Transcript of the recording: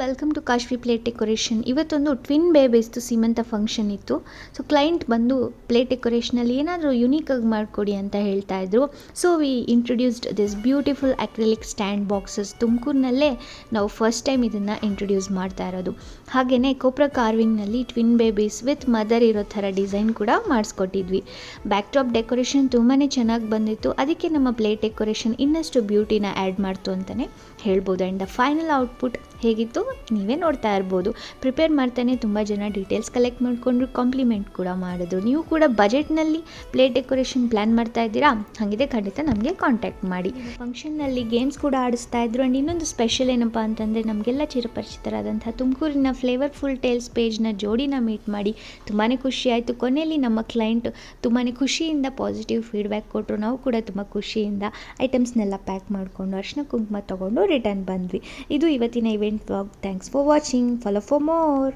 Welcome to Kashvi plate decoration. ಇವತ್ತೊಂದು twin ಬೇಬೀಸ್ದು ಸೀಮಂತ ಫಂಕ್ಷನ್ ಇತ್ತು. ಸೊ ಕ್ಲೈಂಟ್ ಬಂದು ಪ್ಲೇಟ್ ಡೆಕೋರೇಷನಲ್ಲಿ ಏನಾದರೂ ಯುನೀಕಾಗಿ ಮಾಡಿಕೊಡಿ ಅಂತ ಹೇಳ್ತಾ ಇದ್ರು. So we introduced this beautiful acrylic stand boxes. ತುಮಕೂರಿನಲ್ಲೇ ನಾವು ಫಸ್ಟ್ ಟೈಮ್ ಇದನ್ನು ಇಂಟ್ರೊಡ್ಯೂಸ್ ಮಾಡ್ತಾ ಇರೋದು. ಹಾಗೆಯೇ ಕೋಪ್ರಾ ಕಾರ್ವಿಂಗ್ನಲ್ಲಿ ಟ್ವಿನ್ ಬೇಬೀಸ್ ವಿತ್ ಮದರ್ ಇರೋ ಥರ ಡಿಸೈನ್ ಕೂಡ ಮಾಡಿಸ್ಕೊಟ್ಟಿದ್ವಿ. ಬ್ಯಾಕ್ ಟಾಪ್ ಡೆಕೋರೇಷನ್ ತುಂಬಾ ಚೆನ್ನಾಗಿ ಬಂದಿತ್ತು. ಅದಕ್ಕೆ ನಮ್ಮ ಪ್ಲೇಟ್ ಡೆಕೋರೇಷನ್ ಇನ್ನಷ್ಟು ಬ್ಯೂಟಿನ ಆ್ಯಡ್ ಮಾಡ್ತು ಅಂತಲೇ ಹೇಳ್ಬೋದು. ಆ್ಯಂಡ್ ದ ಫೈನಲ್ ಔಟ್ಪುಟ್ ಹೇಗಿತ್ತು ನೀವೇ ನೋಡ್ತಾ ಇರ್ಬೋದು. ಪ್ರಿಪೇರ್ ಮಾಡ್ತಾನೆ ತುಂಬ ಜನ ಡೀಟೇಲ್ಸ್ ಕಲೆಕ್ಟ್ ಮಾಡಿಕೊಂಡ್ರು, ಕಾಂಪ್ಲಿಮೆಂಟ್ ಕೂಡ ಮಾಡಿದ್ರು. ನೀವು ಕೂಡ ಬಜೆಟ್ನಲ್ಲಿ ಪ್ಲೇಟ್ ಡೆಕೋರೇಷನ್ ಪ್ಲ್ಯಾನ್ ಮಾಡ್ತಾ ಇದ್ದೀರಾ? ಹಾಗಿದೆ ಖಂಡಿತ ನಮಗೆ ಕಾಂಟ್ಯಾಕ್ಟ್ ಮಾಡಿ. ಫಂಕ್ಷನ್ನಲ್ಲಿ ಗೇಮ್ಸ್ ಕೂಡ ಆಡಿಸ್ತಾ ಇದ್ರು. ಆ್ಯಂಡ್ ಇನ್ನೊಂದು ಸ್ಪೆಷಲ್ ಏನಪ್ಪ ಅಂತಂದರೆ ನಮಗೆಲ್ಲ ಚಿರಪರಿಚಿತರಾದಂಥ ತುಮಕೂರಿನ ಫ್ಲೇವರ್ಫುಲ್ ಟೇಲ್ಸ್ ಪೇಜ್ನ ಜೋಡಿನ ಮೀಟ್ ಮಾಡಿ ತುಂಬಾ ಖುಷಿ ಆಯಿತು. ಕೊನೆಯಲ್ಲಿ ನಮ್ಮ ಕ್ಲೈಂಟ್ ತುಂಬಾ ಖುಷಿಯಿಂದ ಪಾಸಿಟಿವ್ ಫೀಡ್ಬ್ಯಾಕ್ ಕೊಟ್ಟರು. ನಾವು ಕೂಡ ತುಂಬ ಖುಷಿಯಿಂದ ಐಟಮ್ಸ್ನೆಲ್ಲ ಪ್ಯಾಕ್ ಮಾಡಿಕೊಂಡು ಅರಿಶಿನ ಕುಂಕುಮ ತೊಗೊಂಡು ರಿಟರ್ನ್ ಬಂದ್ವಿ. ಇದು ಇವತ್ತಿನ event vlog. Thanks for watching. Follow for more.